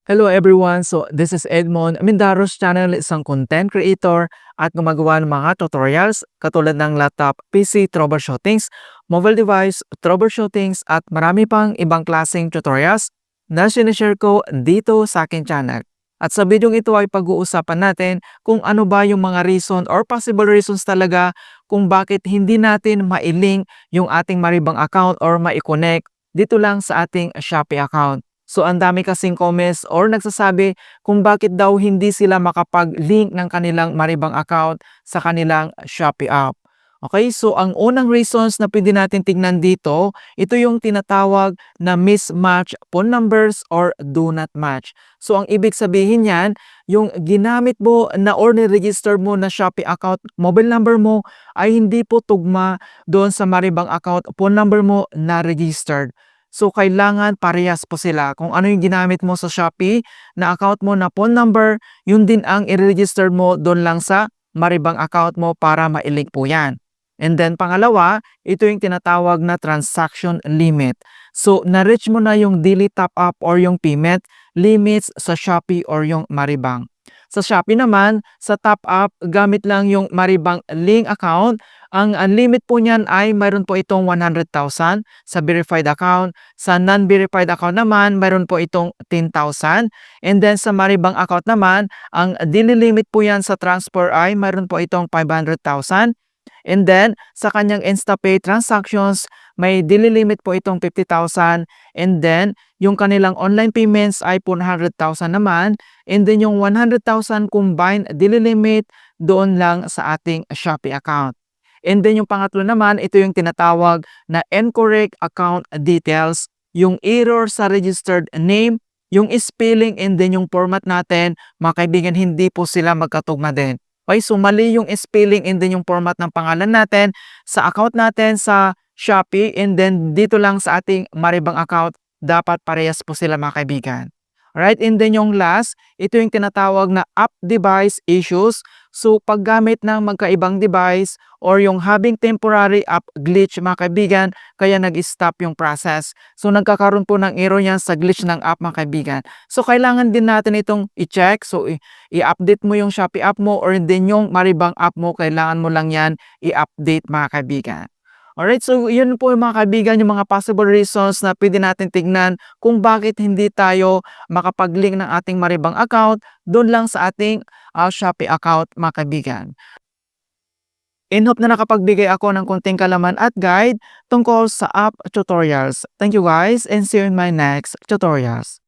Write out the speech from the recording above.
Hello everyone! So this is Edmond Mindaros channel, isang content creator at gumagawa ng mga tutorials katulad ng laptop, PC troubleshootings, mobile device troubleshootings at marami pang ibang klaseng tutorials na sinishare ko dito sa akin channel. At sa video ito ay pag-uusapan natin kung ano ba yung mga reason or possible reasons talaga kung bakit hindi natin mailink yung ating Maribang account or mai-connect dito lang sa ating Shopee account. So ang dami kasing comments or nagsasabi kung bakit daw hindi sila makapag-link ng kanilang Maribang account sa kanilang Shopee app. Okay, so ang unang reasons na pwede natin tignan dito, ito yung tinatawag na mismatch phone numbers or do not match. So ang ibig sabihin yan, yung ginamit mo na or ni-register mo na Shopee account, mobile number mo ay hindi po tugma doon sa Maribang account phone number mo na registered. So, kailangan parehas po sila. Kung ano yung ginamit mo sa Shopee na account mo na phone number, yun din ang i-register mo doon lang sa Maribang account mo para ma-link po yan. And then, pangalawa, ito yung tinatawag na transaction limit. So, na-reach mo na yung daily top-up or yung payment limits sa Shopee or yung Maribang. Sa Shopee naman, sa top-up, gamit lang yung Maribang link account. Ang limit po niyan ay mayroon po itong 100,000 sa verified account. Sa non-verified account naman, mayroon po itong 10,000. And then sa Maribang account naman, ang daily limit po yan sa transfer ay mayroon po itong 500,000. And then, sa kanyang InstaPay transactions, may daily limit po itong 50,000. And then, yung kanilang online payments ay 400,000 naman. And then, yung 100,000 combined daily limit doon lang sa ating Shopee account. And then, yung pangatlo naman, ito yung tinatawag na incorrect account details. Yung error sa registered name, yung spelling, and then yung format natin, mga kaibigan, hindi po sila magkatugma din. Okay, so mali yung spelling and then yung format ng pangalan natin sa account natin sa Shopee and then dito lang sa ating Maribang account, dapat parehas po sila mga kaibigan. Alright, and then yung last, ito yung tinatawag na app device issues. So paggamit ng magkaibang device or yung having temporary app glitch mga kaibigan, kaya nag-stop yung process. So nagkakaroon po ng error yan sa glitch ng app mga kaibigan. So kailangan din natin itong i-check. So i-update mo yung Shopee app mo or din yung Maribang app mo, kailangan mo lang yan i-update mga kaibigan. Alright, so yun po yung mga kaibigan, yung mga possible reasons na pwede natin tignan kung bakit hindi tayo makapag-link ng ating Maribang account doon lang sa ating Shopee account mga kaibigan. In hope na nakapagbigay ako ng konting kalaman at guide tungkol sa app tutorials. Thank you guys and see you in my next tutorials.